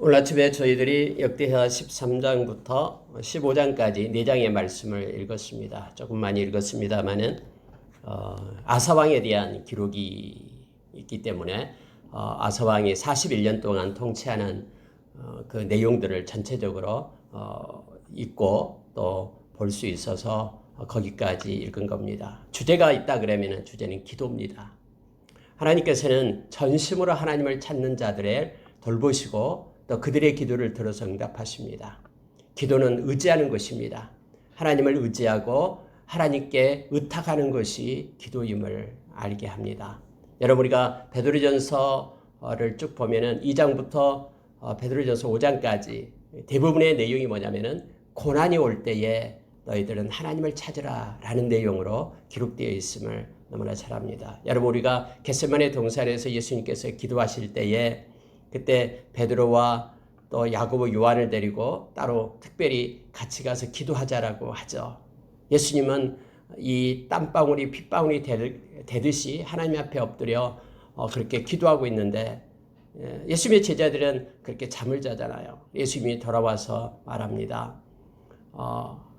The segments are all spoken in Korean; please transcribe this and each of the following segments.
오늘 아침에 저희들이 역대하 13장부터 15장까지 4장의 말씀을 읽었습니다. 조금 많이 읽었습니다만은 아사왕에 대한 기록이 있기 때문에 아사왕이 41년 동안 통치하는 그 내용들을 전체적으로 읽고 또 볼 수 있어서 거기까지 읽은 겁니다. 주제가 있다 그러면 주제는 기도입니다. 하나님께서는 전심으로 하나님을 찾는 자들을 돌보시고 또 그들의 기도를 들어서 응답하십니다. 기도는 의지하는 것입니다. 하나님을 의지하고 하나님께 의탁하는 것이 기도임을 알게 합니다. 여러분, 우리가 베드로전서를 쭉 보면은 2장부터 베드로전서 5장까지 대부분의 내용이 뭐냐면은 고난이 올 때에 너희들은 하나님을 찾으라 라는 내용으로 기록되어 있음을 너무나 잘 압니다. 여러분, 우리가 겟세마네 동산에서 예수님께서 기도하실 때에 그때 베드로와 또 야고보, 요한을 데리고 따로 특별히 같이 가서 기도하자라고 하죠. 예수님은 이 땀방울이 핏방울이 되듯이 하나님 앞에 엎드려 그렇게 기도하고 있는데 예수님의 제자들은 그렇게 잠을 자잖아요. 예수님이 돌아와서 말합니다.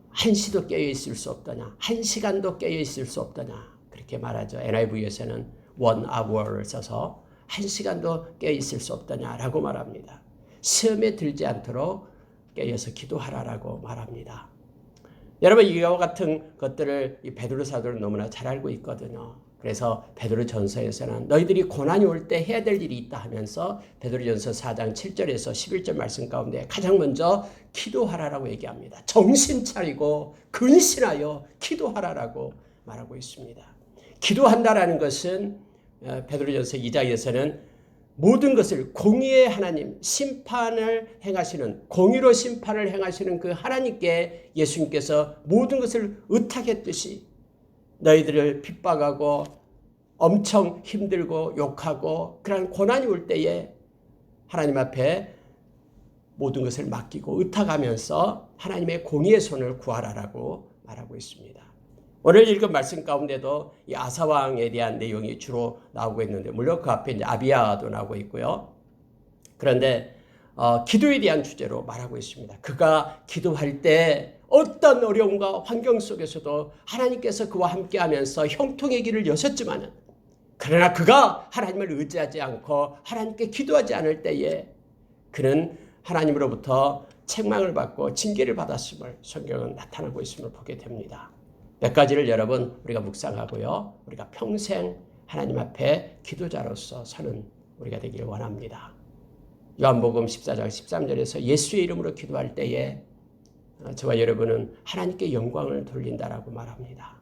한시도 깨어있을 수 없더냐, 1시간도 깨어있을 수 없더냐, 그렇게 말하죠. NIV에서는 1hour를 써서 1시간도 깨어있을 수 없더냐라고 말합니다. 시험에 들지 않도록 깨어서 기도하라라고 말합니다. 여러분, 이와 같은 것들을 이 베드로 사도는 너무나 잘 알고 있거든요. 그래서 베드로 전서에서는 너희들이 고난이 올 때 해야 될 일이 있다 하면서 베드로 전서 4장 7절에서 11절 말씀 가운데 가장 먼저 기도하라라고 얘기합니다. 정신 차리고 근신하여 기도하라라고 말하고 있습니다. 기도한다라는 것은 베드로전서 2장에서는 모든 것을 공의의 하나님, 심판을 행하시는, 공의로 심판을 행하시는 그 하나님께 예수님께서 모든 것을 의탁했듯이 너희들을 핍박하고 엄청 힘들고 욕하고 그런 고난이 올 때에 하나님 앞에 모든 것을 맡기고 의탁하면서 하나님의 공의의 손을 구하라라고 말하고 있습니다. 오늘 읽은 말씀 가운데도 이 아사왕에 대한 내용이 주로 나오고 있는데, 물론 그 앞에 이제 아비야도 나오고 있고요. 그런데 기도에 대한 주제로 말하고 있습니다. 그가 기도할 때 어떤 어려움과 환경 속에서도 하나님께서 그와 함께하면서 형통의 길을 여셨지만은, 그러나 그가 하나님을 의지하지 않고 하나님께 기도하지 않을 때에 그는 하나님으로부터 책망을 받고 징계를 받았음을 성경은 나타나고 있음을 보게 됩니다. 몇 가지를 여러분 우리가 묵상하고요, 우리가 평생 하나님 앞에 기도자로서 서는 우리가 되기를 원합니다. 요한복음 14장 13절에서 예수의 이름으로 기도할 때에 저와 여러분은 하나님께 영광을 돌린다라고 말합니다.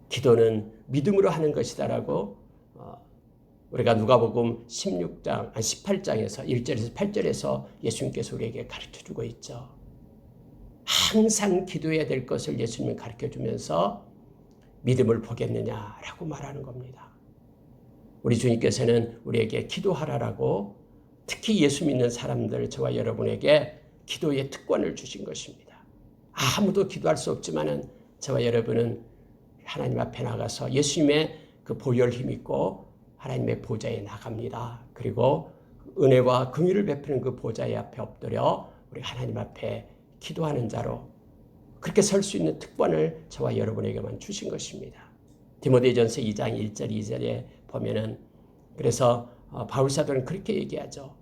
기도는 믿음으로 하는 것이다라고 우리가 누가복음 18장에서 1절에서 8절에서 예수님께서 우리에게 가르쳐주고 있죠. 항상 기도해야 될 것을 예수님이 가르쳐주면서 믿음을 보겠느냐라고 말하는 겁니다. 우리 주님께서는 우리에게 기도하라라고 특히 예수 믿는 사람들, 저와 여러분에게 기도의 특권을 주신 것입니다. 아무도 기도할 수 없지만은 저와 여러분은 하나님 앞에 나가서 예수님의 그 보혈 힘 있고 하나님의 보좌에 나갑니다. 그리고 은혜와 긍휼을 베푸는 그 보좌의 앞에 엎드려 우리 하나님 앞에 기도하는 자로 그렇게 설 수 있는 특권을 저와 여러분에게만 주신 것입니다. 디모데전서 2장 1절 2절에 보면은 그래서 바울사도는 그렇게 얘기하죠.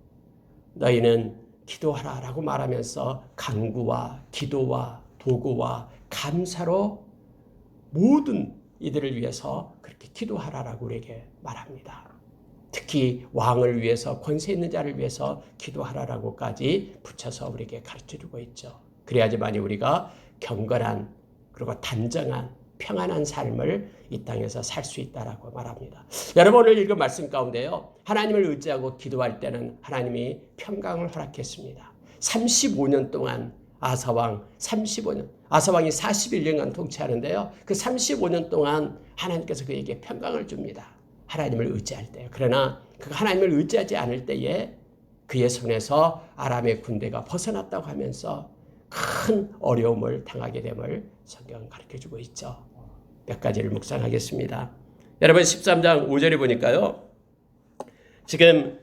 너희는 기도하라라고 말하면서 간구와 기도와 도구와 감사로 모든 이들을 위해서 그렇게 기도하라라고 우리에게 말합니다. 특히 왕을 위해서, 권세 있는 자를 위해서 기도하라라고까지 붙여서 우리에게 가르쳐주고 있죠. 그래야지만이 우리가 경건한 그리고 단정한 평안한 삶을 이 땅에서 살 수 있다라고 말합니다. 여러분, 오늘 읽은 말씀 가운데요, 하나님을 의지하고 기도할 때는 하나님이 평강을 허락했습니다. 35년 동안 아사왕이 41년간 통치하는데요, 그 35년 동안 하나님께서 그에게 평강을 줍니다. 하나님을 의지할 때요. 그러나 그 하나님을 의지하지 않을 때에 그의 손에서 아람의 군대가 벗어났다고 하면서 큰 어려움을 당하게 됨을 성경은 가르쳐주고 있죠. 몇 가지를 묵상하겠습니다. 여러분, 13장 5절에 보니까요, 지금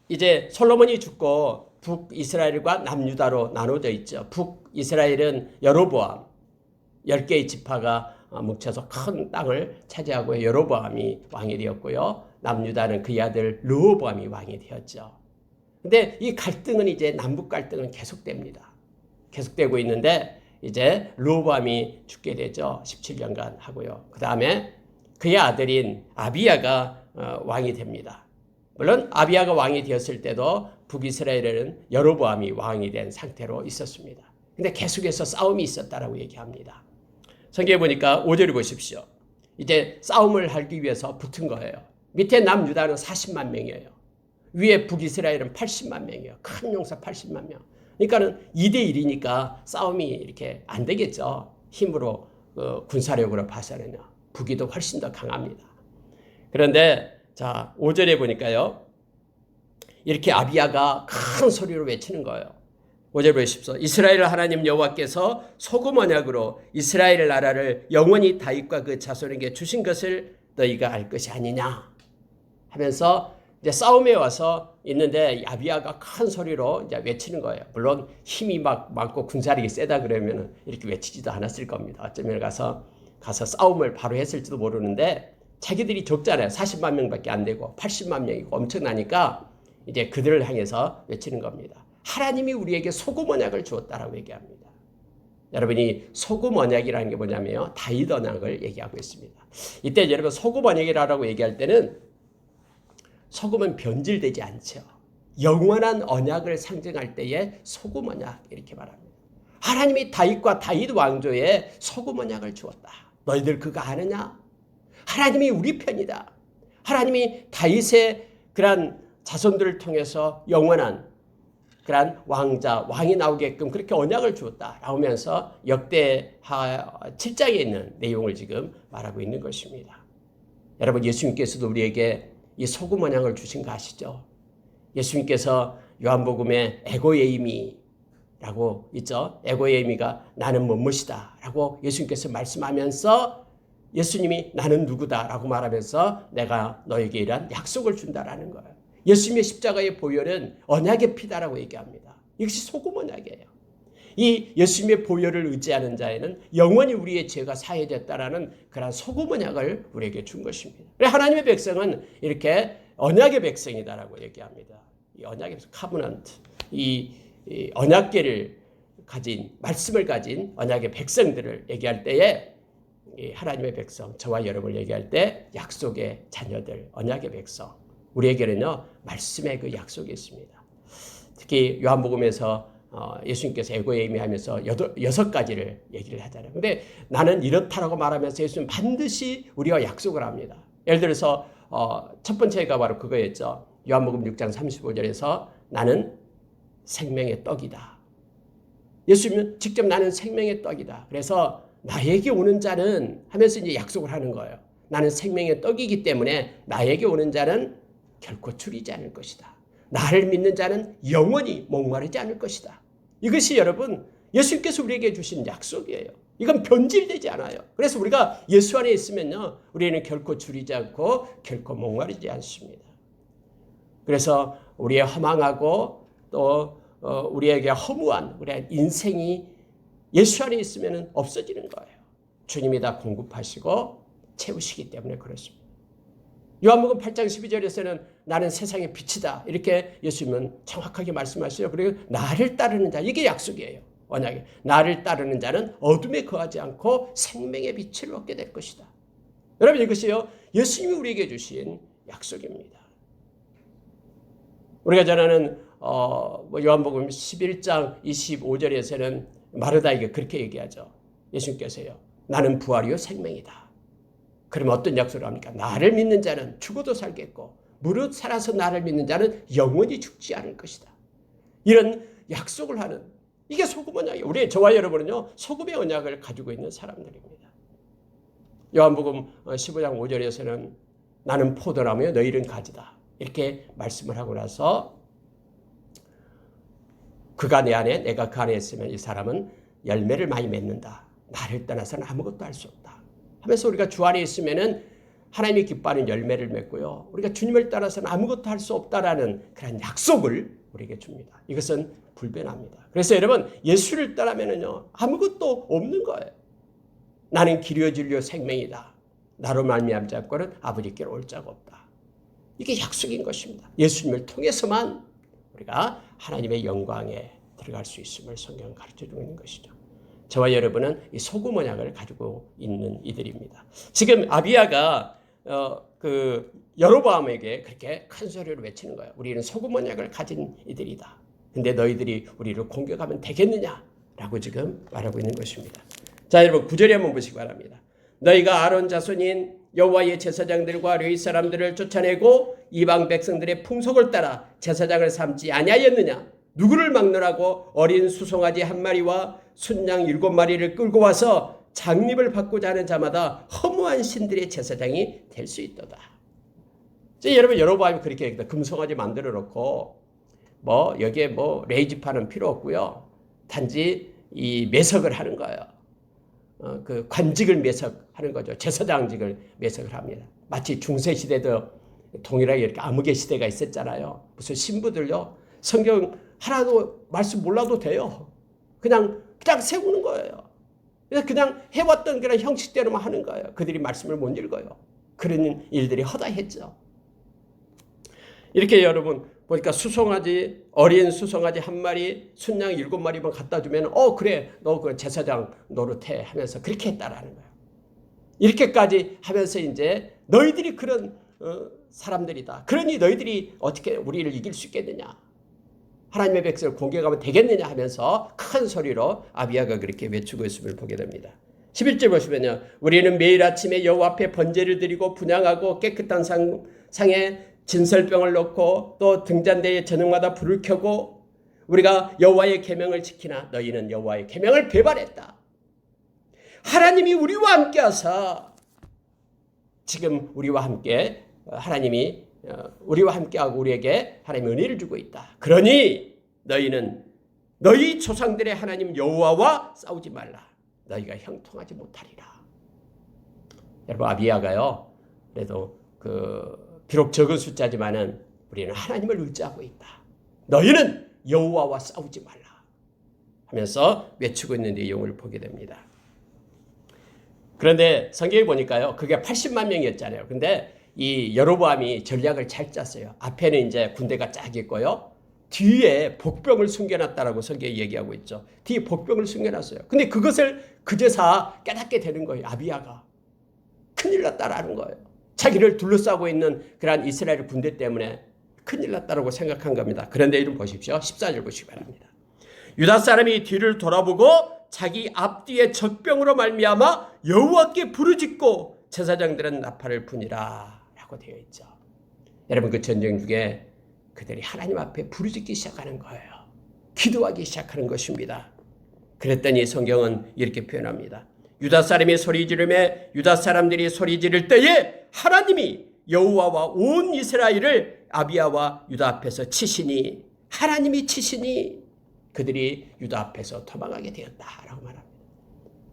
이제 솔로몬이 죽고 북이스라엘과 남유다로 나눠져 있죠. 북이스라엘은 여로보암 10개의 지파가 뭉쳐서 큰 땅을 차지하고 여로보암이 왕이 되었고요. 남유다는 그의 아들 르호보암이 왕이 되었죠. 근데 이 갈등은 이제 남북 갈등은 계속됩니다. 계속되고 있는데 이제 르호보암이 죽게 되죠. 17년간 하고요. 그 다음에 그의 아들인 아비야가 왕이 됩니다. 물론 아비야가 왕이 되었을 때도 북이스라엘에는 여로보암이 왕이 된 상태로 있었습니다. 근데 계속해서 싸움이 있었다라고 얘기합니다. 성경에 보니까 5절을 보십시오. 이제 싸움을 하기 위해서 붙은 거예요. 밑에 남유다는 40만 명이에요. 위에 북이스라엘은 80만 명이에요. 큰 용사 80만 명. 그러니까는 2대1이니까 싸움이 이렇게 안 되겠죠. 힘으로 군사력으로 봐서는요. 북이 더 훨씬 더 강합니다. 그런데 자 5절에 보니까요. 이렇게 아비야가 큰 소리로 외치는 거예요. 5절 보십시오. 이스라엘 하나님 여호와께서 소금 언약으로 이스라엘 나라를 영원히 다윗과 그 자손에게 주신 것을 너희가 알 것이 아니냐 하면서 이제 싸움에 와서 있는데 아비야가 큰 소리로 이제 외치는 거예요. 물론 힘이 많고 군사력이 세다 그러면 이렇게 외치지도 않았을 겁니다. 어쩌면 가서 싸움을 바로 했을지도 모르는데 자기들이 적잖아요. 40만 명밖에 안 되고 80만 명이고 엄청나니까 이제 그들을 향해서 외치는 겁니다. 하나님이 우리에게 소금 언약을 주었다라고 얘기합니다. 여러분이 소금 언약이라는 게 뭐냐면요. 다윗 언약을 얘기하고 있습니다. 이때 여러분 소금 언약이라고 얘기할 때는 소금은 변질되지 않죠. 영원한 언약을 상징할 때에 소금 언약 이렇게 말합니다. 하나님이 다윗과 다윗 왕조에 소금 언약을 주었다. 너희들 그거 아느냐? 하나님이 우리 편이다. 하나님이 다윗의 그런 자손들을 통해서 영원한 그런 왕이 나오게끔 그렇게 언약을 주었다. 라면서 역대하 7장에 있는 내용을 지금 말하고 있는 것입니다. 여러분 예수님께서도 우리에게 이 소금 언약을 주신 거 아시죠? 예수님께서 요한복음에 에고예이미라고 있죠. 에고예이미가 나는 뭐뭇이다 라고 예수님께서 말씀하면서 예수님이 나는 누구다라고 말하면서 내가 너에게 이러한 약속을 준다라는 거예요. 예수님의 십자가의 보혈은 언약의 피다라고 얘기합니다. 이것이 소금 언약이에요. 이 예수님의 보혈을 의지하는 자에는 영원히 우리의 죄가 사해졌다라는 그런 소금 언약을 우리에게 준 것입니다. 하나님의 백성은 이렇게 언약의 백성이다라고 얘기합니다. 이 언약의 백성, 카브넌트, 이 언약계를 가진 말씀을 가진 언약의 백성들을 얘기할 때에 하나님의 백성, 저와 여러분을 얘기할 때 약속의 자녀들, 언약의 백성, 우리에게는요 말씀의 그 약속이 있습니다. 특히 요한복음에서 예수님께서 에고예이미 하면서 6가지를 얘기를 하잖아요. 근데 나는 이렇다라고 말하면서 예수님은 반드시 우리와 약속을 합니다. 예를 들어서 첫 번째가 바로 그거였죠. 요한복음 6장 35절에서 나는 생명의 떡이다. 예수님은 직접 나는 생명의 떡이다. 그래서 나에게 오는 자는 하면서 이제 약속을 하는 거예요. 나는 생명의 떡이기 때문에 나에게 오는 자는 결코 줄이지 않을 것이다. 나를 믿는 자는 영원히 목마르지 않을 것이다. 이것이 여러분 예수님께서 우리에게 주신 약속이에요. 이건 변질되지 않아요. 그래서 우리가 예수 안에 있으면요 우리는 결코 줄이지 않고 결코 목마르지 않습니다. 그래서 우리의 허망하고 또 우리에게 허무한 우리의 인생이 예수 안에 있으면 없어지는 거예요. 주님이 다 공급하시고 채우시기 때문에 그렇습니다. 요한복음 8장 12절에서는 나는 세상의 빛이다. 이렇게 예수님은 정확하게 말씀하셔요. 그리고 나를 따르는 자, 이게 약속이에요. 언약에 나를 따르는 자는 어둠에 거하지 않고 생명의 빛을 얻게 될 것이다. 여러분 이것이요 예수님이 우리에게 주신 약속입니다. 우리가 잘 아는 요한복음 11장 25절에서는 마르다에게 그렇게 얘기하죠. 예수님께서요. 나는 부활이요 생명이다. 그러면 어떤 약속을 합니까? 나를 믿는 자는 죽어도 살겠고 무릇 살아서 나를 믿는 자는 영원히 죽지 않을 것이다. 이런 약속을 하는 이게 소금 언약이에요. 우리 저와 여러분은요. 소금의 언약을 가지고 있는 사람들입니다. 요한복음 15장 5절에서는 나는 포도나무요 너희는 가지다. 이렇게 말씀을 하고 나서 그가 내 안에 내가 그 안에 있으면 이 사람은 열매를 많이 맺는다. 나를 떠나서는 아무것도 할 수 없다. 하면서 우리가 주 안에 있으면은 하나님이 기뻐하는 열매를 맺고요. 우리가 주님을 따라서는 아무것도 할 수 없다라는 그런 약속을 우리에게 줍니다. 이것은 불변합니다. 그래서 여러분 예수를 따르면은요 아무것도 없는 거예요. 나는 길이요 진리요 생명이다. 나로 말미암지 않고는 아버지께로 올 자가 없다. 이게 약속인 것입니다. 예수님을 통해서만 우리가 하나님의 영광에 들어갈 수 있음을 성경은 가르쳐주고 있는 것이죠. 저와 여러분은 이 소금 언약을 가지고 있는 이들입니다. 지금 아비야가 여로보암에게 그렇게 큰 소리로 외치는 거예요. 우리는 소금 언약을 가진 이들이다. 근데 너희들이 우리를 공격하면 되겠느냐라고 지금 말하고 있는 것입니다. 자, 여러분 9절에 한번 보시기 바랍니다. 너희가 아론 자손인 여호와의 제사장들과 레위 사람들을 쫓아내고 이방 백성들의 풍속을 따라 제사장을 삼지 아니하였느냐? 누구를 막느라고 어린 수송아지 한 마리와 순양 7마리를 끌고 와서 장립을 받고자 하는 자마다 허무한 신들의 제사장이 될 수 있도다. 여러분 여로보암이 그렇게 금송아지 만들어 놓고 여기에 레이지판은 필요 없고요. 단지 이 매석을 하는 거예요. 그 관직을 매석하는 거죠. 제사장직을 매석을 합니다. 마치 중세 시대도 동일하게 이렇게 암흑의 시대가 있었잖아요. 무슨 신부들요 성경 하나도 말씀 몰라도 돼요. 그냥 세우는 거예요. 그냥 해왔던 그런 형식대로만 하는 거예요. 그들이 말씀을 못 읽어요. 그런 일들이 허다했죠. 이렇게 여러분 보니까 어린 수송아지 한 마리, 순양 7마리만 갖다 주면 그래 너 그 제사장 노릇해 하면서 그렇게 했다라는 거예요. 이렇게까지 하면서 이제 너희들이 그런 사람들이다. 그러니 너희들이 어떻게 우리를 이길 수 있겠느냐? 하나님의 백성을 공격하면 되겠느냐 하면서 큰 소리로 아비야가 그렇게 외치고 있음을 보게 됩니다. 11절 보시면요. 우리는 매일 아침에 여호와 앞에 번제를 드리고 분향하고 깨끗한 상에 진설병을 넣고 또 등잔대에 저녁마다 불을 켜고 우리가 여호와의 계명을 지키나 너희는 여호와의 계명을 배반했다. 하나님이 우리와 함께 하사 지금 우리와 함께 하나님이 우리와 함께하고 우리에게 하나님의 은혜를 주고 있다. 그러니 너희는 너희 조상들의 하나님 여호와와 싸우지 말라. 너희가 형통하지 못하리라. 여러분 아비야가요. 그래도 비록 적은 숫자지만은 우리는 하나님을 의지하고 있다. 너희는 여호와와 싸우지 말라 하면서 외치고 있는 내용을 보게 됩니다. 그런데 성경에 보니까요. 그게 80만 명이었잖아요. 근데 이 여로보암이 전략을 잘 짰어요. 앞에는 이제 군대가 쫙 있고요. 뒤에 복병을 숨겨놨다라고 성경이 얘기하고 있죠. 뒤에 복병을 숨겨놨어요. 근데 그것을 그제서 깨닫게 되는 거예요. 아비야가. 큰일 났다라는 거예요. 자기를 둘러싸고 있는 그러한 이스라엘 군대 때문에 큰일 났다라고 생각한 겁니다. 그런데 이름 보십시오. 14절 보시기 바랍니다. 유다 사람이 뒤를 돌아보고 자기 앞뒤에 적병으로 말미암아 여호와께 부르짖고 제사장들은 나팔을 부니라 라고 되어 있죠. 여러분 그 전쟁 중에 그들이 하나님 앞에 부르짖기 시작하는 거예요. 기도하기 시작하는 것입니다. 그랬더니 성경은 이렇게 표현합니다. 유다 사람이 소리 지르매 유다 사람들이 소리 지를 때에 하나님이 여호와와 온 이스라엘을 아비야와 유다 앞에서 치시니 하나님이 치시니 그들이 유다 앞에서 도망하게 되었다라고 말합니다.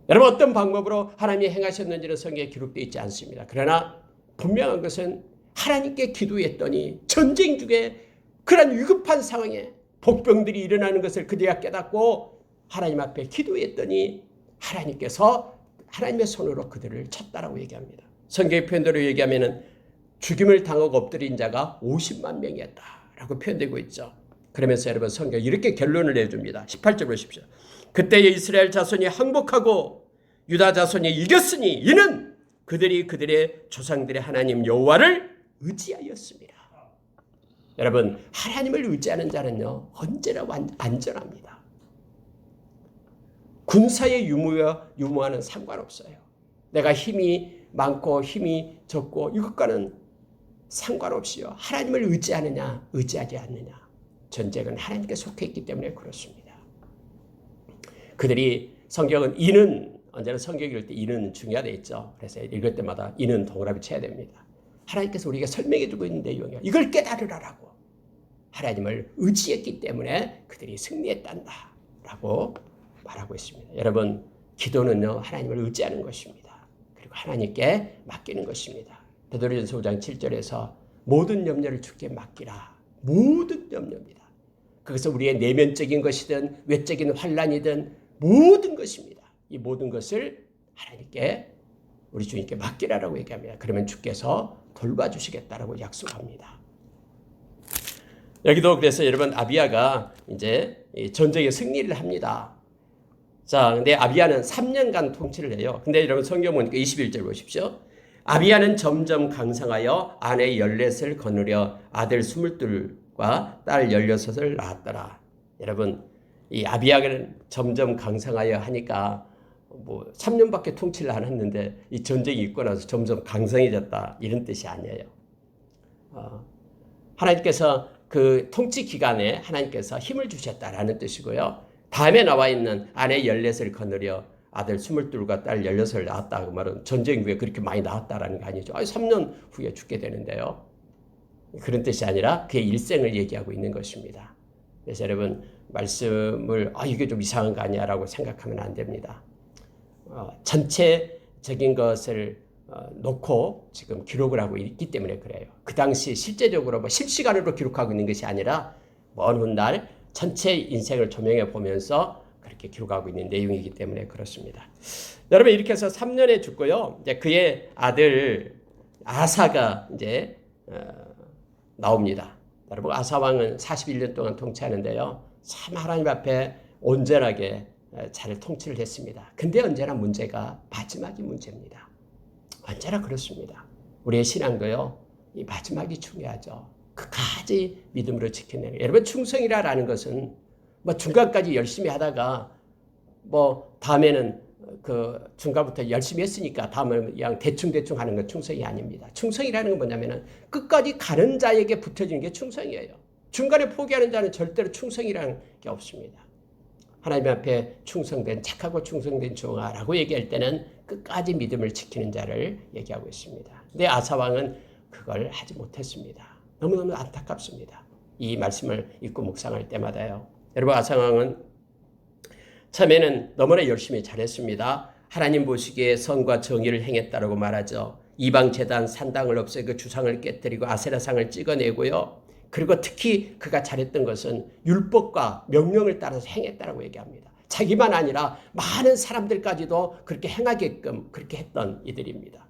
여러분 어떤 방법으로 하나님이 행하셨는지는 성경에 기록되어 있지 않습니다. 그러나 분명한 것은 하나님께 기도했더니 전쟁 중에 그런 위급한 상황에 복병들이 일어나는 것을 그들이 깨닫고 하나님 앞에 기도했더니 하나님께서 하나님의 손으로 그들을 쳤다라고 얘기합니다. 성경의 표현대로 얘기하면 죽임을 당하고 엎드린 자가 50만 명이었다라고 표현되고 있죠. 그러면서 여러분 성경이 이렇게 결론을 내줍니다. 18절 보십시오. 그때에 이스라엘 자손이 항복하고 유다 자손이 이겼으니 이는 그들이 그들의 조상들의 하나님 여호와를 의지하였습니다. 여러분 하나님을 의지하는 자는요 언제나 안전합니다. 군사의 유무와는 상관없어요. 내가 힘이 많고 힘이 적고 이것과는 상관없이요. 하나님을 의지하느냐 의지하지 않느냐. 전쟁은 하나님께 속해 있기 때문에 그렇습니다. 그들이 성경은 이는 언제나 성경 읽을 때 이는 중요하다 있죠. 그래서 읽을 때마다 이는 동그라미 쳐야 됩니다. 하나님께서 우리에게 설명해 주고 있는 내용이에요. 이걸 깨달으라라고. 하나님을 의지했기 때문에 그들이 승리했단다라고 말하고 있습니다. 여러분 기도는요 하나님을 의지하는 것입니다. 그리고 하나님께 맡기는 것입니다. 베드로전서 5장 7절에서 모든 염려를 주께 맡기라. 모든 염려입니다. 그것은 우리의 내면적인 것이든 외적인 환난이든 모든 것입니다. 이 모든 것을 하나님께 우리 주님께 맡기라라고 얘기합니다. 그러면 주께서 돌봐주시겠다라고 약속합니다. 여기도 그래서 여러분 아비야가 이제 전쟁에 승리를 합니다. 자, 근데 아비야는 3년간 통치를 해요. 근데 여러분 성경 보니까 21절 보십시오. 아비야는 점점 강성하여 아내 14을 거느려 아들 22과 딸 16을 낳았더라. 여러분, 이 아비야는 점점 강성하여 하니까 뭐 3년밖에 통치를 안 했는데 이 전쟁이 있고 나서 점점 강성해졌다 이런 뜻이 아니에요. 하나님께서 그 통치 기간에 하나님께서 힘을 주셨다라는 뜻이고요. 다음에 나와 있는 아내 14을 거느려 아들 22과 딸 16을 낳았다. 그 말은 전쟁 후에 그렇게 많이 낳았다라는 거 아니죠. 3년 후에 죽게 되는데요. 그런 뜻이 아니라 그의 일생을 얘기하고 있는 것입니다. 그래서 여러분 말씀을 이게 좀 이상한 거 아니야라고 생각하면 안 됩니다. 전체적인 것을 놓고 지금 기록을 하고 있기 때문에 그래요. 그 당시 실제적으로 뭐 실시간으로 기록하고 있는 것이 아니라 먼 훗날 전체 인생을 조명해 보면서 그렇게 기록하고 있는 내용이기 때문에 그렇습니다. 여러분 이렇게 해서 3년에 죽고요. 이제 그의 아들 아사가 이제 나옵니다. 여러분 아사 왕은 41년 동안 통치하는데요. 참 하나님 앞에 온전하게 잘 통치를 했습니다. 근데 언제나 문제가 마지막이 문제입니다. 언제나 그렇습니다. 우리의 신앙도요. 이 마지막이 중요하죠. 끝까지 믿음으로 지켜내는. 여러분 충성이라는 것은 뭐 중간까지 열심히 하다가 뭐 다음에는 그 중간부터 열심히 했으니까 다음에는 그냥 대충 하는 건 충성이 아닙니다. 충성이라는 건 뭐냐면은 끝까지 가는 자에게 붙어지는 게 충성이에요. 중간에 포기하는 자는 절대로 충성이라는 게 없습니다. 하나님 앞에 충성된 착하고 충성된 종아라고 얘기할 때는 끝까지 믿음을 지키는 자를 얘기하고 있습니다. 근데 아사 왕은 그걸 하지 못했습니다. 너무너무 안타깝습니다. 이 말씀을 읽고 묵상할 때마다요. 여러분 아사 왕은 처음에는 너무나 열심히 잘했습니다. 하나님 보시기에 선과 정의를 행했다라고 말하죠. 이방 제단 산당을 없애 그 주상을 깨뜨리고 아세라상을 찍어내고요. 그리고 특히 그가 잘했던 것은 율법과 명령을 따라서 행했다라고 얘기합니다. 자기만 아니라 많은 사람들까지도 그렇게 행하게끔 그렇게 했던 이들입니다.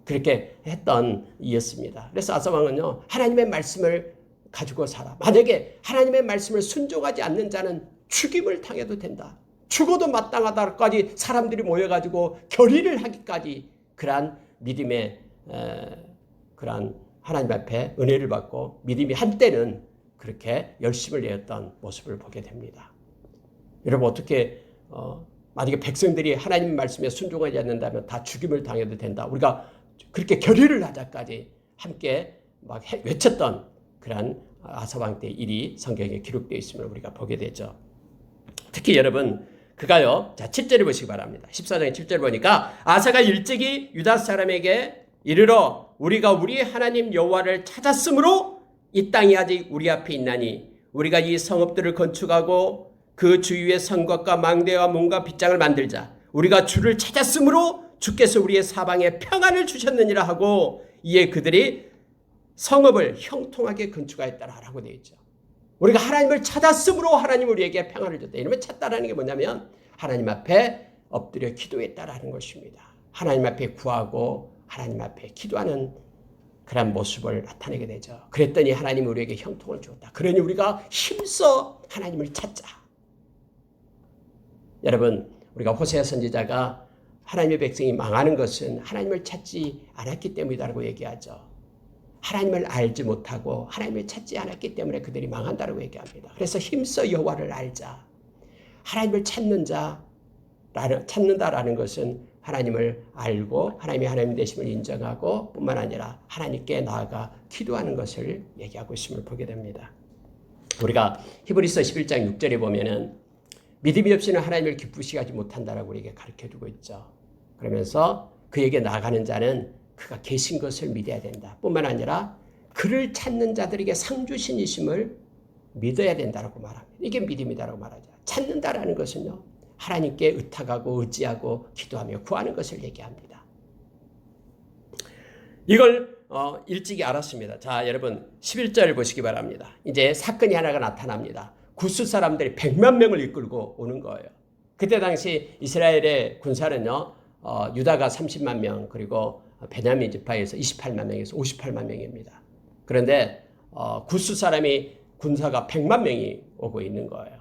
그렇게 했던 이였습니다. 그래서 아사 왕은요, 하나님의 말씀을 가지고 살아. 만약에 하나님의 말씀을 순종하지 않는 자는 죽임을 당해도 된다. 죽어도 마땅하다까지 사람들이 모여가지고 결의를 하기까지 그러한 믿음의 그러한 하나님 앞에 은혜를 받고 믿음이 한때는 그렇게 열심을 내었던 모습을 보게 됩니다. 여러분 어떻게 만약에 백성들이 하나님 말씀에 순종하지 않는다면 다 죽임을 당해도 된다. 우리가 그렇게 결의를 하자까지 함께 막 외쳤던 그런 아사왕 때 일이 성경에 기록되어 있음을 우리가 보게 되죠. 특히 여러분 그가요. 자 7절을 보시기 바랍니다. 14장 7절 보니까 아사가 일찍이 유다 사람에게 이르러 우리가 우리 하나님 여호와를 찾았으므로 이 땅이 아직 우리 앞에 있나니 우리가 이 성읍들을 건축하고 그 주위에 성곽과 망대와 문과 빗장을 만들자. 우리가 주를 찾았으므로 주께서 우리의 사방에 평안을 주셨느니라 하고 이에 그들이 성읍을 형통하게 건축하였다라고 되어 있죠. 우리가 하나님을 찾았으므로 하나님 우리에게 평안을 줬다. 이러면 찾다라는 게 뭐냐면 하나님 앞에 엎드려 기도했다라는 것입니다. 하나님 앞에 구하고 하나님 앞에 기도하는 그런 모습을 나타내게 되죠. 그랬더니 하나님이 우리에게 형통을 주었다. 그러니 우리가 힘써 하나님을 찾자. 여러분 우리가 호세아 선지자가 하나님의 백성이 망하는 것은 하나님을 찾지 않았기 때문이라고 얘기하죠. 하나님을 알지 못하고 하나님을 찾지 않았기 때문에 그들이 망한다고 얘기합니다. 그래서 힘써 여호와를 알자. 하나님을 찾는다라는 것은 하나님을 알고 하나님의 하나님 되심을 인정하고 뿐만 아니라 하나님께 나아가 기도하는 것을 얘기하고 있음을 보게 됩니다. 우리가 히브리서 11장 6절에 보면은 믿음이 없이는 하나님을 기쁘시게 하지 못한다라고 우리에게 가르쳐주고 있죠. 그러면서 그에게 나아가는 자는 그가 계신 것을 믿어야 된다. 뿐만 아니라 그를 찾는 자들에게 상 주신이심을 믿어야 된다라고 말합니다. 이게 믿음이다라고 말하죠. 찾는다라는 것은요. 하나님께 의탁하고 의지하고 기도하며 구하는 것을 얘기합니다. 이걸 일찍이 알았습니다. 자, 여러분 11절 보시기 바랍니다. 이제 사건이 하나가 나타납니다. 구스 사람들이 100만 명을 이끌고 오는 거예요. 그때 당시 이스라엘의 군사는요, 유다가 30만 명, 그리고 베냐민 지파에서 28만 명에서 58만 명입니다. 그런데 구스 사람이 군사가 100만 명이 오고 있는 거예요.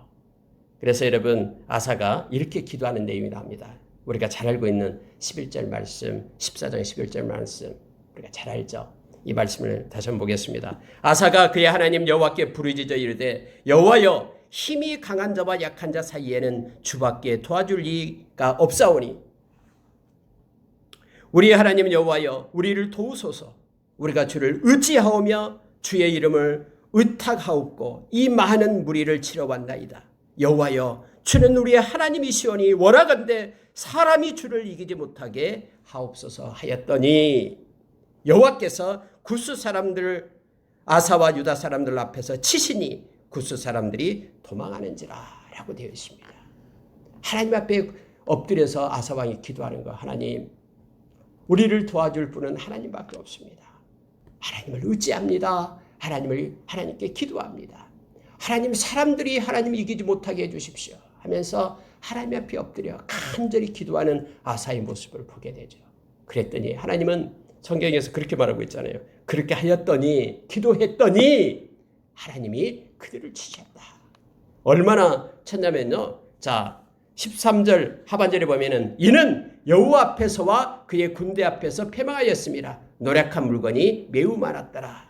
그래서 여러분 아사가 이렇게 기도하는 내용이 나옵니다. 우리가 잘 알고 있는 11절 말씀, 14장 11절 말씀 우리가 잘 알죠. 이 말씀을 다시 한번 보겠습니다. 아사가 그의 하나님 여호와께 부르짖어 이르되 여호와여 힘이 강한 자와 약한 자 사이에는 주밖에 도와줄 이가 없사오니 우리 하나님 여호와여 우리를 도우소서. 우리가 주를 의지하오며 주의 이름을 의탁하옵고 이 많은 무리를 치러왔나이다. 여호와여 주는 우리의 하나님이시오니 원하건대 사람이 주를 이기지 못하게 하옵소서 하였더니 여호와께서 구스 사람들 아사와 유다 사람들 앞에서 치시니 구스 사람들이 도망하는지라 라고 되어 있습니다. 하나님 앞에 엎드려서 아사 왕이 기도하는 거, 하나님 우리를 도와줄 분은 하나님밖에 없습니다. 하나님을 의지합니다. 하나님께 기도합니다. 하나님 사람들이 하나님을 이기지 못하게 해주십시오 하면서 하나님 앞에 엎드려 간절히 기도하는 아사의 모습을 보게 되죠. 그랬더니 하나님은 성경에서 그렇게 말하고 있잖아요. 그렇게 하였더니 기도했더니 하나님이 그들을 치셨다. 얼마나 쳤냐면요. 자 13절 하반절에 보면은 이는 여호와 앞에서와 그의 군대 앞에서 패망하였습니다. 노력한 물건이 매우 많았더라.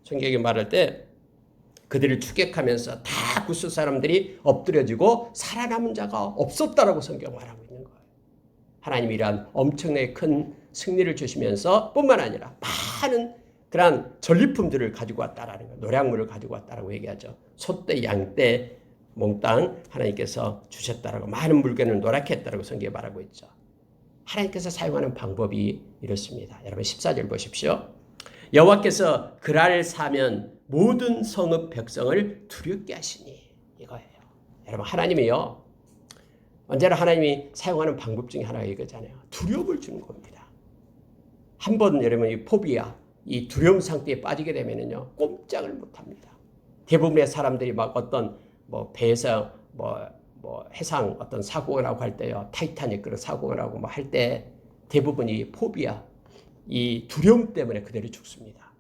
성경이 말할 때 그들을 추격하면서 다 구스 사람들이 엎드려지고 살아남은 자가 없었다라고 성경 말하고 있는 거예요. 하나님이 이러한 엄청나게 큰 승리를 주시면서 뿐만 아니라 많은 그러한 전리품들을 가지고 왔다라는 거예요. 노량물을 가지고 왔다라고 얘기하죠. 소떼, 양떼, 몽땅 하나님께서 주셨다라고 많은 물건을 노력했다라고 성경에 말하고 있죠. 하나님께서 사용하는 방법이 이렇습니다. 여러분 14절 보십시오. 여호와께서 그랄 사면 모든 성읍 백성을 두렵게 하시니 이거예요. 여러분 하나님이요. 언제나 하나님이 사용하는 방법 중에 하나가 이거잖아요. 두려움을 주는 겁니다. 한번 여러분 이 포비아, 이 두려움 상태에 빠지게 되면은요 꼼짝을 못합니다. 대부분의 사람들이 막 어떤 배에서 해상 어떤 사고가 나고 할 때요, 타이타닉 그런 사고가 나고 할 때 대부분 이 포비아, 이 두려움 때문에 그대로 죽습니다.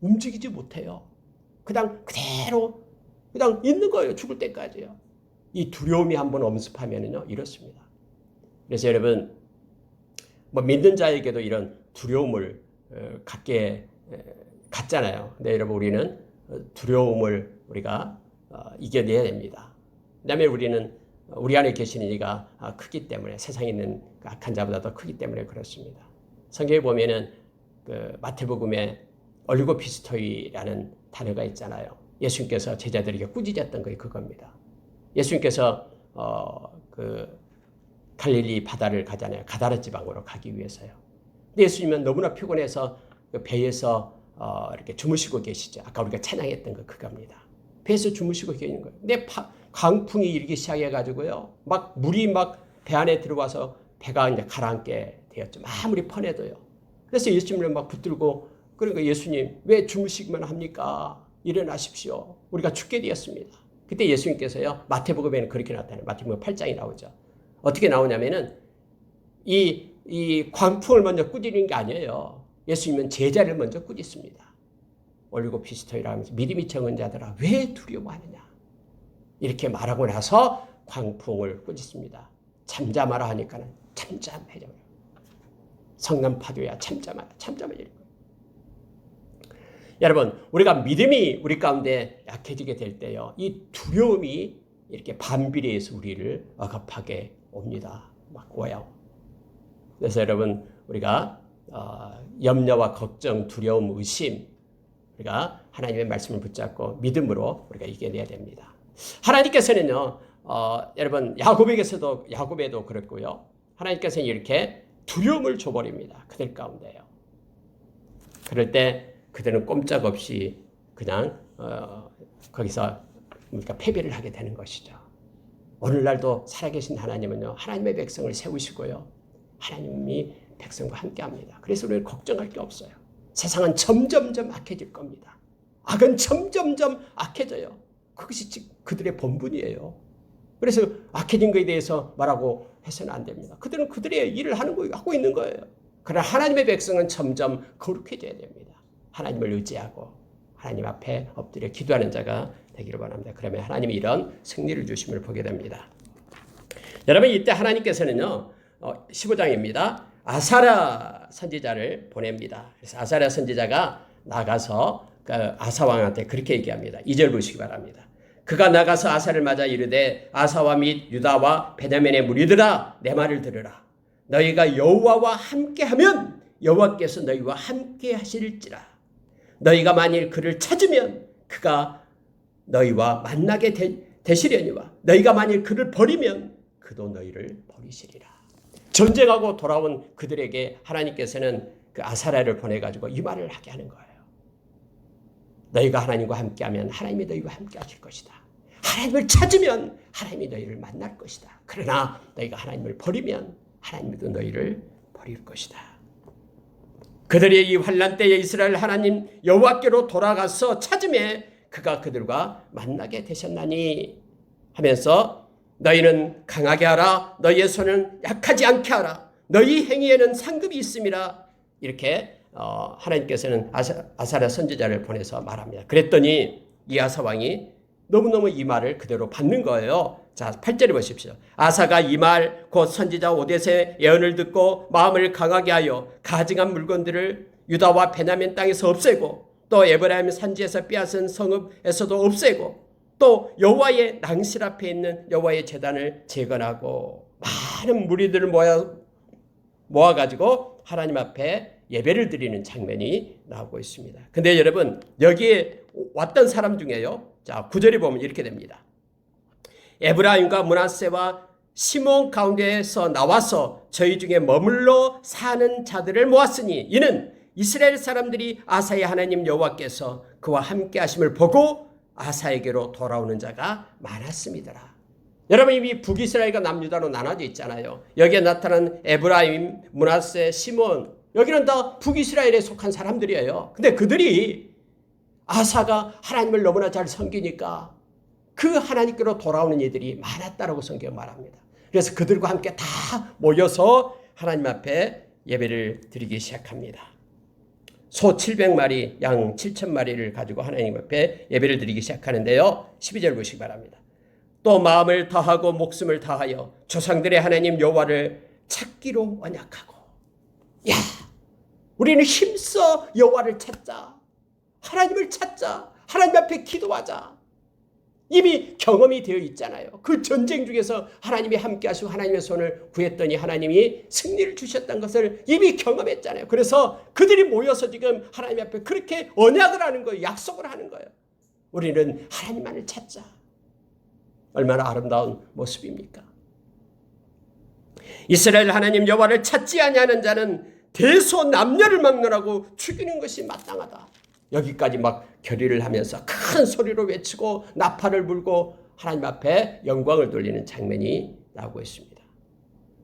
움직이지 못해요. 그냥 그대로 그냥 있는 거예요. 죽을 때까지요. 이 두려움이 한번 엄습하면은요 이렇습니다. 그래서 여러분 믿는 자에게도 이런 두려움을 갖잖아요. 근데 여러분 우리는 두려움을 우리가 이겨내야 됩니다. 그다음에 우리는 우리 안에 계시는 이가 크기 때문에 세상에 있는 악한 자보다 더 크기 때문에 그렇습니다. 성경에 보면은 그 마태복음에 얼리고피스토이라는 단어가 있잖아요. 예수님께서 제자들에게 꾸짖었던 게 그겁니다. 예수님께서 그 갈릴리 바다를 가잖아요. 가다라 지방으로 가기 위해서요. 근데 예수님은 너무나 피곤해서 그 배에서 이렇게 주무시고 계시죠. 아까 우리가 찬양했던 거 그겁니다. 배에서 주무시고 계시는 거예요. 근데 강풍이 일기 시작해가지고요. 막 물이 막 배 안에 들어와서 배가 이제 가라앉게 되었죠. 아무리 퍼내도요. 그래서 예수님을 막 붙들고 그러니까 예수님 왜 주무시기만 합니까? 일어나십시오. 우리가 죽게 되었습니다. 그때 예수님께서요. 마태복음에는 그렇게 나타나요. 마태복음 8장이 나오죠. 어떻게 나오냐면은 이 광풍을 먼저 꾸짖는 게 아니에요. 예수님은 제자를 먼저 꾸짖습니다. 올리고피스토이라 하면서 믿음이 적은 자들아 왜 두려워하느냐. 이렇게 말하고 나서 광풍을 꾸짖습니다. 잠잠하라 하니까는 잠잠해져. 성난 파도야 잠잠하라. 잠잠해져. 여러분 우리가 믿음이 우리 가운데 약해지게 될 때요. 이 두려움이 이렇게 반비례해서 우리를 억압하게 옵니다. 막 와요. 그래서 여러분 우리가 염려와 걱정, 두려움, 의심 우리가 하나님의 말씀을 붙잡고 믿음으로 우리가 이겨내야 됩니다. 하나님께서는요. 여러분 야곱에도 그랬고요. 하나님께서는 이렇게 두려움을 줘버립니다. 그들 가운데요. 그럴 때 그들은 꼼짝없이 그냥 거기서 그러니까 패배를 하게 되는 것이죠. 오늘날도 살아계신 하나님은요. 하나님의 백성을 세우시고요. 하나님이 백성과 함께합니다. 그래서 우리는 걱정할 게 없어요. 세상은 점점점 악해질 겁니다. 악은 점점점 악해져요. 그것이 그들의 본분이에요. 그래서 악해진 것에 대해서 말하고 해서는 안 됩니다. 그들은 그들의 일을 하고 있는 거예요. 그러나 하나님의 백성은 점점 거룩해져야 됩니다. 하나님을 의지하고 하나님 앞에 엎드려 기도하는 자가 되기를 원합니다. 그러면 하나님이 이런 승리를 주심을 보게 됩니다. 여러분, 이때 하나님께서는요, 15장입니다. 아사랴 선지자를 보냅니다. 그래서 아사랴 선지자가 나가서 아사왕한테 그렇게 얘기합니다. 2절 보시기 바랍니다. 그가 나가서 아사를 맞아 이르되 아사와 및 유다와 베냐민의 무리들아, 내 말을 들으라. 너희가 여호와와 함께하면 여호와께서 너희와 함께 하실지라. 너희가 만일 그를 찾으면 그가 너희와 만나게 되시려니와 너희가 만일 그를 버리면 그도 너희를 버리시리라. 전쟁하고 돌아온 그들에게 하나님께서는 그 아사랴를 보내가지고 이 말을 하게 하는 거예요. 너희가 하나님과 함께하면 하나님이 너희와 함께 하실 것이다. 하나님을 찾으면 하나님이 너희를 만날 것이다. 그러나 너희가 하나님을 버리면 하나님도 너희를 버릴 것이다. 그들의 이 환난 때에 이스라엘 하나님 여호와께로 돌아가서 찾음에 그가 그들과 만나게 되셨나니 하면서 너희는 강하게 하라. 너희의 손은 약하지 않게 하라. 너희 행위에는 상급이 있음이라. 이렇게 하나님께서는 아사랴 선지자를 보내서 말합니다. 그랬더니 이 아사 왕이 너무너무 이 말을 그대로 받는 거예요. 자, 8절에 보십시오. 아사가 이 말 곧 선지자 오뎃의 예언을 듣고 마음을 강하게 하여 가증한 물건들을 유다와 베냐민 땅에서 없애고 또 에브라임 산지에서 빼앗은 성읍에서도 없애고 또 여호와의 낭실 앞에 있는 여호와의 제단을 재건하고 많은 무리들을 모아가지고 하나님 앞에 예배를 드리는 장면이 나오고 있습니다. 근데 여러분, 여기에 왔던 사람 중에요, 자 9절에 보면 이렇게 됩니다. 에브라임과 므낫세와 시몬 가운데에서 나와서 저희 중에 머물러 사는 자들을 모았으니 이는 이스라엘 사람들이 아사의 하나님 여호와께서 그와 함께 하심을 보고 아사에게로 돌아오는 자가 많았습니다. 여러분, 이미 북이스라엘과 남유다로 나눠져 있잖아요. 여기에 나타난 에브라임, 므낫세, 시몬, 여기는 다 북이스라엘에 속한 사람들이에요. 근데 그들이 아사가 하나님을 너무나 잘 섬기니까 그 하나님께로 돌아오는 이들이 많았다라고 성경 말합니다. 그래서 그들과 함께 다 모여서 하나님 앞에 예배를 드리기 시작합니다. 소 700마리, 양 7,000마리를 가지고 하나님 앞에 예배를 드리기 시작하는데요. 12절 보시기 바랍니다. 또 마음을 다하고 목숨을 다하여 조상들의 하나님 여호와를 찾기로 언약하고. 야, 우리는 힘써 여호와를 찾자. 하나님을 찾자. 하나님 앞에 기도하자. 이미 경험이 되어 있잖아요. 그 전쟁 중에서 하나님이 함께 하시고 하나님의 손을 구했더니 하나님이 승리를 주셨다는 것을 이미 경험했잖아요. 그래서 그들이 모여서 지금 하나님 앞에 그렇게 언약을 하는 거예요. 약속을 하는 거예요. 우리는 하나님만을 찾자. 얼마나 아름다운 모습입니까? 이스라엘 하나님 여호와를 찾지 아니하는 자는 대소남녀를 막론하고 죽이는 것이 마땅하다. 여기까지 막 결의를 하면서 큰 소리로 외치고 나팔을 불고 하나님 앞에 영광을 돌리는 장면이 나오고 있습니다.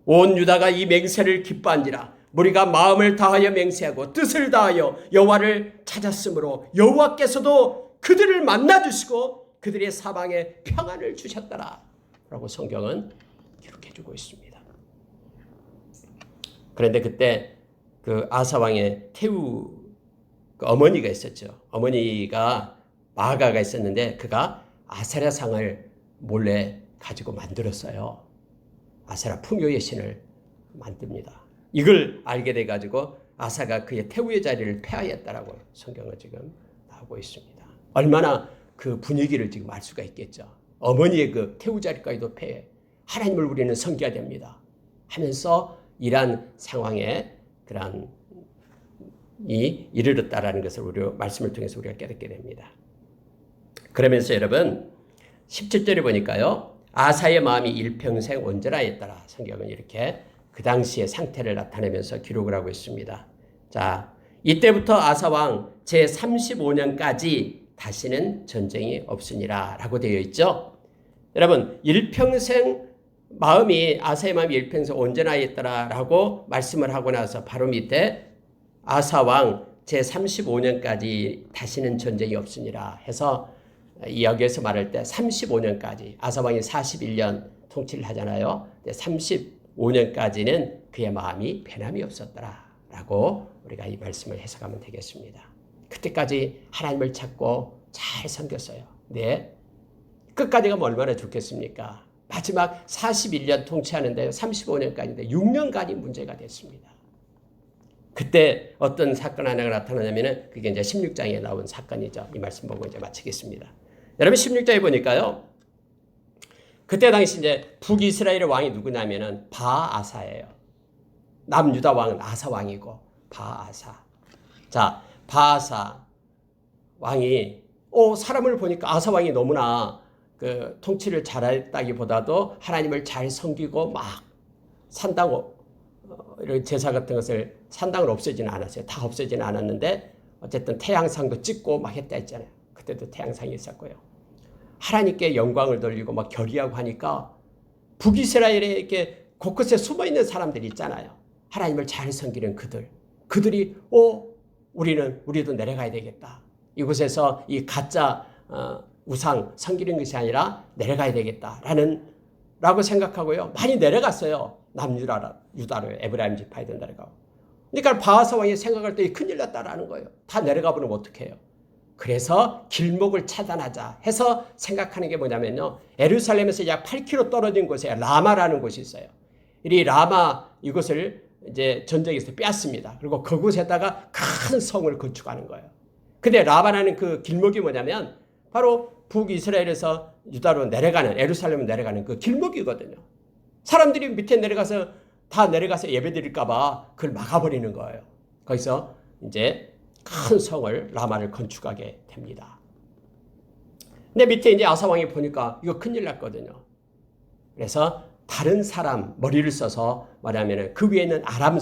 온 유다가 이 맹세를 기뻐한지라. 무리가 마음을 다하여 맹세하고 뜻을 다하여 여호와를 찾았으므로 여호와께서도 그들을 만나주시고 그들의 사방에 평안을 주셨더라 라고 성경은 기록해주고 있습니다. 그런데 그때 그 아사왕의 태우 그 어머니가 있었죠. 어머니가 마아가가 있었는데 그가 아세라상을 몰래 가지고 만들었어요. 아세라 풍요의 신을 만듭니다. 이걸 알게 돼가지고 아사가 그의 태우의 자리를 폐하였다라고 성경은 지금 나오고 있습니다. 얼마나 그 분위기를 지금 알 수가 있겠죠. 어머니의 그 태우 자리까지도 폐해. 하나님을 우리는 섬겨야 됩니다. 하면서 이러한 상황에 그러한 이 이르렀다라는 것을 우리 말씀을 통해서 우리가 깨닫게 됩니다. 그러면서 여러분 17절에 보니까요. 아사의 마음이 일평생 온전하였더라. 성경은 이렇게 그 당시의 상태를 나타내면서 기록을 하고 있습니다. 자, 이때부터 아사왕 제35년까지 다시는 전쟁이 없으니라 라고 되어 있죠. 여러분 일평생 마음이 아사의 마음이 일평생 온전하였더라 라고 말씀을 하고 나서 바로 밑에 아사왕 제35년까지 다시는 전쟁이 없으니라 해서 여기에서 말할 때 35년까지 아사왕이 41년 통치를 하잖아요. 35년까지는 그의 마음이 변함이 없었더라라고 우리가 이 말씀을 해석하면 되겠습니다. 그때까지 하나님을 찾고 잘 섬겼어요. 네, 끝까지 가면 얼마나 좋겠습니까? 마지막 41년 통치하는데 35년까지인데 6년간이 문제가 됐습니다. 그때 어떤 사건 하나가 나타나냐면은 그게 이제 16장에 나온 사건이죠. 이 말씀 보고 이제 마치겠습니다. 여러분 16장에 보니까요. 그때 당시 이제 북이스라엘의 왕이 누구냐면은 바아사예요. 남유다 왕은 아사 왕이고 바아사. 자, 바아사 왕이 사람을 보니까 아사 왕이 너무나 그 통치를 잘했다기보다도 하나님을 잘 섬기고 막 산다고 이런 제사 같은 것을 산당을 없애지는 않았어요. 다 없애지는 않았는데 어쨌든 태양상도 찍고 막 했다 했잖아요. 그때도 태양상이 있었고요. 하나님께 영광을 돌리고 막 결의하고 하니까 북이스라엘에 이렇게 곳곳에 숨어있는 사람들이 있잖아요. 하나님을 잘 섬기는 그들이 우리도 내려가야 되겠다. 이곳에서 이 가짜 우상 섬기는 것이 아니라 내려가야 되겠다라고 생각하고요. 많이 내려갔어요. 남유다로 에브라임 지파에도 내려가고. 그러니까 바아사 왕이 생각할 때 큰일 났다라는 거예요. 다 내려가 보면 어떡해요. 그래서 길목을 차단하자 해서 생각하는 게 뭐냐면요. 예루살렘에서 약 8km 떨어진 곳에 라마라는 곳이 있어요. 이 라마 이곳을 이제 전쟁에서 뺐습니다. 그리고 그곳에다가 큰 성을 건축하는 거예요. 근데 라마라는 그 길목이 뭐냐면 바로 북이스라엘에서 유다로 내려가는 예루살렘으로 내려가는 그 길목이거든요. 사람들이 밑에 내려가서 다 내려가서 예배드릴까봐 그걸 막아버리는 거예요. 거기서 이제 큰 성을 라마를 건축하게 됩니다. 근데 밑에 이제 아사왕이 보니까 이거 큰일 났거든요. 그래서 다른 사람 머리를 써서 말하면 그 위에 있는 아람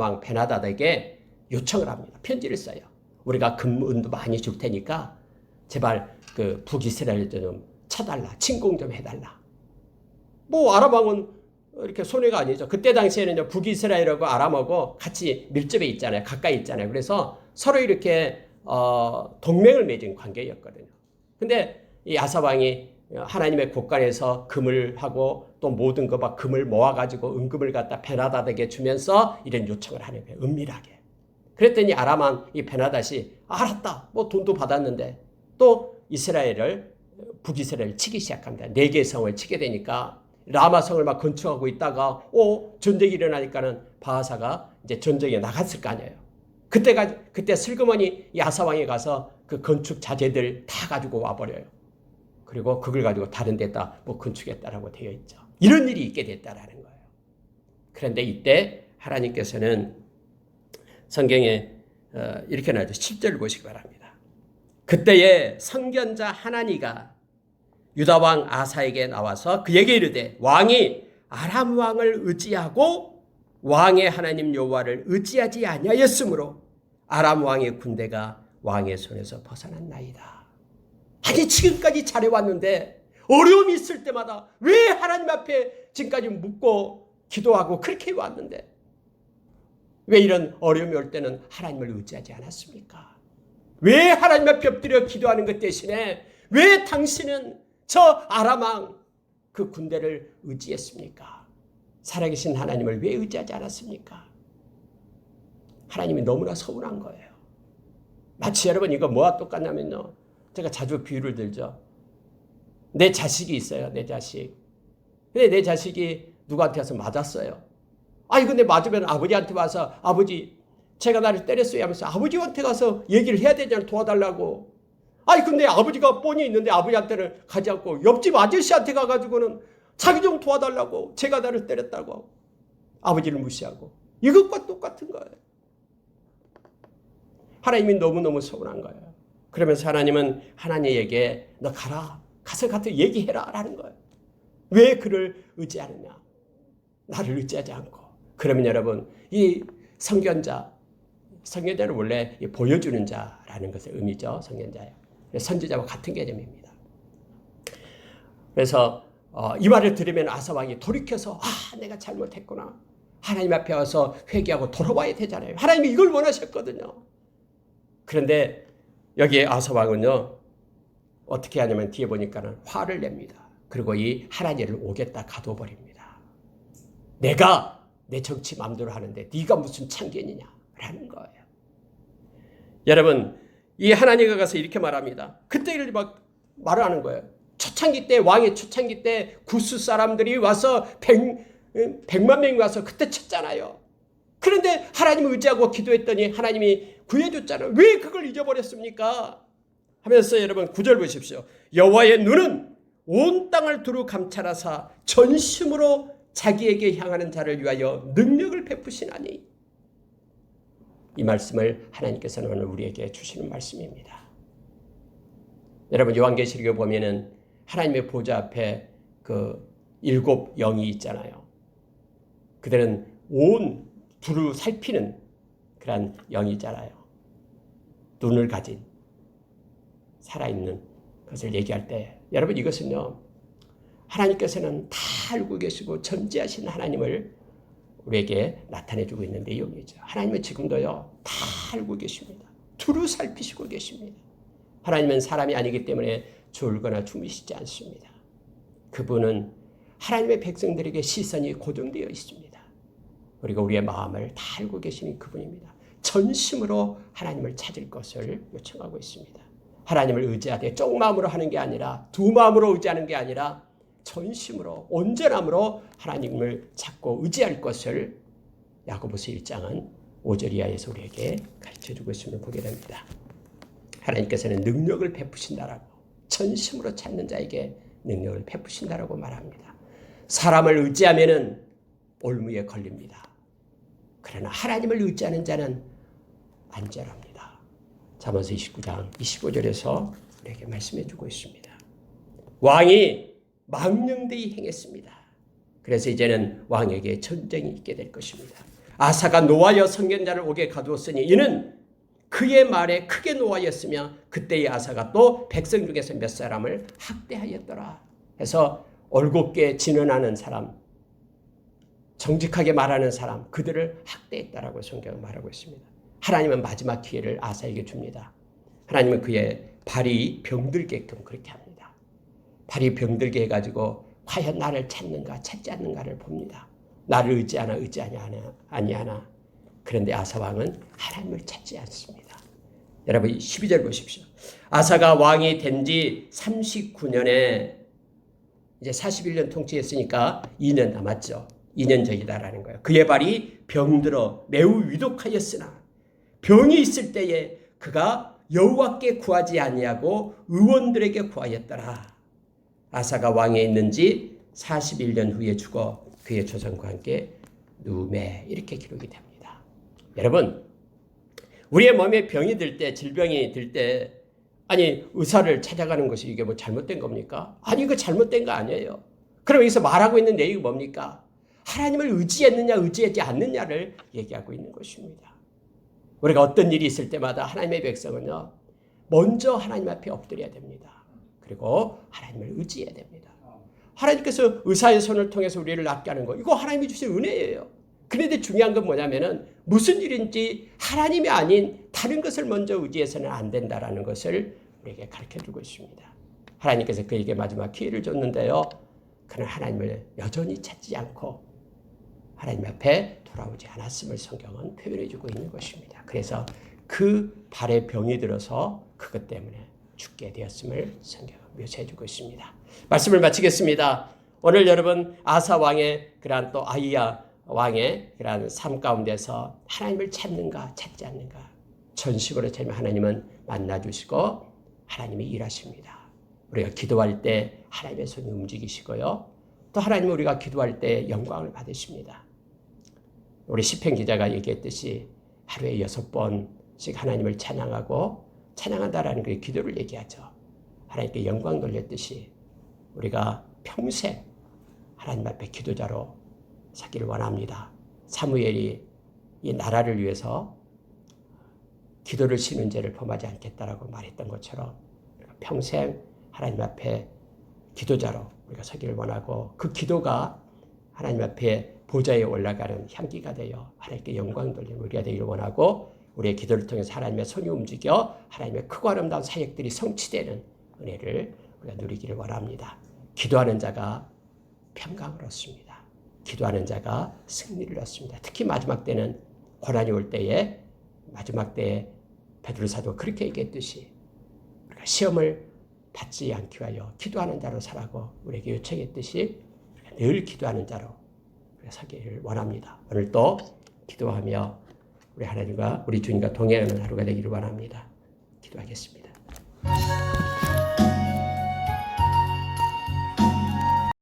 왕 베나다드에게 요청을 합니다. 편지를 써요. 우리가 금은도 많이 줄 테니까 제발 그 북이스라엘 좀 쳐달라. 침공 좀 해달라. 아람 왕은 이렇게 손해가 아니죠. 그때 당시에는 북이스라엘하고 아람하고 같이 밀접해 있잖아요. 가까이 있잖아요. 그래서 서로 이렇게 동맹을 맺은 관계였거든요. 근데 이 아사 왕이 하나님의 곳간에서 금을 하고 또 모든 거 막 금을 모아가지고 은금을 갖다 베나다드에게 주면서 이런 요청을 하는 거예요. 은밀하게. 그랬더니 아람 왕 이 베나닷이 알았다. 돈도 받았는데 또 북이스라엘을 치기 시작합니다. 4개의 성을 치게 되니까 라마성을 막 건축하고 있다가 전쟁이 일어나니까는 바하사가 이제 전쟁에 나갔을 거 아니에요. 그때 슬그머니 이 아사왕이 가서 그 건축 자재들 다 가지고 와버려요. 그리고 그걸 가지고 다른 데다 건축했다라고 되어 있죠. 이런 일이 있게 됐다라는 거예요. 그런데 이때 하나님께서는 성경에 이렇게 나와있죠. 10절 보시기 바랍니다. 그때에 선견자 하나니가 유다 왕 아사에게 나와서 그에게 이르되 왕이 아람 왕을 의지하고 왕의 하나님 여호와를 의지하지 아니하였으므로 아람 왕의 군대가 왕의 손에서 벗어났나이다. 아니 지금까지 잘해왔는데 어려움이 있을 때마다 왜 하나님 앞에 지금까지 묻고 기도하고 그렇게 해왔는데 왜 이런 어려움이 올 때는 하나님을 의지하지 않았습니까? 왜 하나님 앞에 엎드려 기도하는 것 대신에 왜 당신은 저 아람 왕 그 군대를 의지했습니까? 살아계신 하나님을 왜 의지하지 않았습니까? 하나님이 너무나 서운한 거예요. 마치 여러분 이거 뭐와 똑같냐면요. 제가 자주 비유를 들죠. 내 자식이 있어요. 내 자식. 근데 내 자식이 누구한테 와서 맞았어요. 근데 맞으면 아버지한테 와서 아버지 제가 나를 때렸어요 하면서 아버지한테 가서 얘기를 해야 되잖아요. 도와달라고. 근데 아버지가 뻔히 있는데 아버지한테는 가지 않고 옆집 아저씨한테 가가지고는 자기 좀 도와달라고 제가 나를 때렸다고 하고 아버지를 무시하고 이것과 똑같은 거예요. 하나님이 너무너무 서운한 거예요. 그러면서 하나님은 하나님에게 너 가서 얘기해라 라는 거예요. 왜 그를 의지하느냐? 나를 의지하지 않고. 그러면 여러분 이 선견자는 원래 보여주는 자라는 것의 의미죠. 선견자예요. 선지자와 같은 개념입니다. 그래서 이 말을 들으면 아사왕이 돌이켜서 내가 잘못했구나. 하나님 앞에 와서 회개하고 돌아와야 되잖아요. 하나님이 이걸 원하셨거든요. 그런데 여기에 아사 왕은요, 어떻게 하냐면 뒤에 보니까는 화를 냅니다. 그리고 이 하나님을 오겠다 가둬버립니다. 내가 내 정치 마음대로 하는데 네가 무슨 참견이냐 라는 거예요. 여러분, 이 하나님과 가서 이렇게 말합니다. 그때 막 말을 하는 거예요. 초창기 때, 왕의 초창기 때 구스 사람들이 와서 100만 명이 와서 그때 쳤잖아요. 그런데 하나님을 의지하고 기도했더니 하나님이 구해줬잖아요. 왜 그걸 잊어버렸습니까? 하면서 여러분 9절 보십시오. 여호와의 눈은 온 땅을 두루 감찰하사 전심으로 자기에게 향하는 자를 위하여 능력을 베푸시나니. 이 말씀을 하나님께서는 오늘 우리에게 주시는 말씀입니다. 여러분 요한계시록에 보면은 하나님의 보좌 앞에 그 7 영이 있잖아요. 그들은 온 두루 살피는 그런 영이잖아요. 눈을 가진 살아있는 것을 얘기할 때 여러분 이것은요, 하나님께서는 다 알고 계시고 전지하신 하나님을 우리에게 나타내주고 있는 내용이죠. 하나님은 지금도요 다 알고 계십니다. 두루 살피시고 계십니다. 하나님은 사람이 아니기 때문에 졸거나 주무시지 않습니다. 그분은 하나님의 백성들에게 시선이 고정되어 있습니다. 그리고 우리의 마음을 다 알고 계시는 그분입니다. 전심으로 하나님을 찾을 것을 요청하고 있습니다. 하나님을 의지하되 쪽마음으로 하는 게 아니라 두 마음으로 의지하는 게 아니라 전심으로 온전함으로 하나님을 찾고 의지할 것을 야고보서 1장은 5절 이하에서 우리에게 가르쳐주고 있음을 보게 됩니다. 하나님께서는 능력을 베푸신다라고, 전심으로 찾는 자에게 능력을 베푸신다라고 말합니다. 사람을 의지하면은 올무에 걸립니다. 그러나 하나님을 의지하는 자는 안전합니다. 잠언서 29장 25절에서 우리에게 말씀해 주고 있습니다. 왕이 망령되이 행했습니다. 그래서 이제는 왕에게 전쟁이 있게 될 것입니다. 아사가 노하여 선견자를 옥에 가두었으니 이는 그의 말에 크게 노하였으며 그때의 아사가 또 백성 중에서 몇 사람을 학대하였더라. 해서 올곧게 진언하는 사람, 정직하게 말하는 사람, 그들을 학대했다라고 성경은 말하고 있습니다. 하나님은 마지막 기회를 아사에게 줍니다. 하나님은 그의 발이 병들게끔 그렇게 합니다. 발이 병들게 해가지고 과연 나를 찾는가 찾지 않는가를 봅니다. 나를 의지하나 아니하나. 그런데 아사 왕은 하나님을 찾지 않습니다. 여러분 12절 보십시오. 아사가 왕이 된 지 39년에 이제 41년 통치했으니까 2년 남았죠. 2년 전이다라는 거예요. 그의 발이 병들어 매우 위독하였으나 병이 있을 때에 그가 여호와께 구하지 아니하고 의원들에게 구하였더라. 아사가 왕에 있는지 41년 후에 죽어 그의 조상과 함께 누움에 이렇게 기록이 됩니다. 여러분, 우리의 몸에 병이 들 때, 질병이 들 때, 아니 의사를 찾아가는 것이 이게 뭐 잘못된 겁니까? 아니 이거 잘못된 거 아니에요. 그럼 여기서 말하고 있는 내용이 뭡니까? 하나님을 의지했느냐 의지하지 않느냐를 얘기하고 있는 것입니다. 우리가 어떤 일이 있을 때마다 하나님의 백성은요, 먼저 하나님 앞에 엎드려야 됩니다. 그리고 하나님을 의지해야 됩니다. 하나님께서 의사의 손을 통해서 우리를 낫게 하는 거, 이거 하나님이 주신 은혜예요. 그런데 중요한 건 뭐냐면은 무슨 일인지 하나님이 아닌 다른 것을 먼저 의지해서는 안 된다라는 것을 우리에게 가르쳐주고 있습니다. 하나님께서 그에게 마지막 기회를 줬는데요, 그는 하나님을 여전히 찾지 않고 하나님 앞에 돌아오지 않았음을 성경은 표현해주고 있는 것입니다. 그래서 그 발에 병이 들어서 그것 때문에 죽게 되었음을 성경은 묘사해주고 있습니다. 말씀을 마치겠습니다. 오늘 여러분 아사 왕의 그러한 또 아히야 왕의 그러한 삶 가운데서 하나님을 찾는가 찾지 않는가, 전심으로 찾으면 하나님은 만나주시고 하나님이 일하십니다. 우리가 기도할 때 하나님의 손이 움직이시고요, 또 하나님은 우리가 기도할 때 영광을 받으십니다. 우리 시편 기자가 얘기했듯이 하루에 6번씩 하나님을 찬양하고 찬양한다라는 그 기도를 얘기하죠. 하나님께 영광 돌렸듯이 우리가 평생 하나님 앞에 기도자로 살기를 원합니다. 사무엘이 이 나라를 위해서 기도를 쉬는 죄를 범하지 않겠다라고 말했던 것처럼 평생 하나님 앞에 기도자로 우리가 서기를 원하고, 그 기도가 하나님 앞에 보좌에 올라가는 향기가 되어 하나님께 영광 돌리는 우리가 되기를 원하고, 우리의 기도를 통해서 하나님의 손이 움직여 하나님의 크고 아름다운 사역들이 성취되는 은혜를 우리가 누리기를 원합니다. 기도하는 자가 평강을 얻습니다. 기도하는 자가 승리를 얻습니다. 특히 마지막 때는 고난이 올 때에 마지막 때에 베드로 사도가 그렇게 얘기했듯이 우리가 시험을 받지 않기 위하여 기도하는 자로 살라고 우리에게 요청했듯이 늘 기도하는 자로 서기를 원합니다. 오늘 또 기도하며 우리 하나님과 우리 주님과 동행하는 하루가 되기를 원합니다. 기도하겠습니다.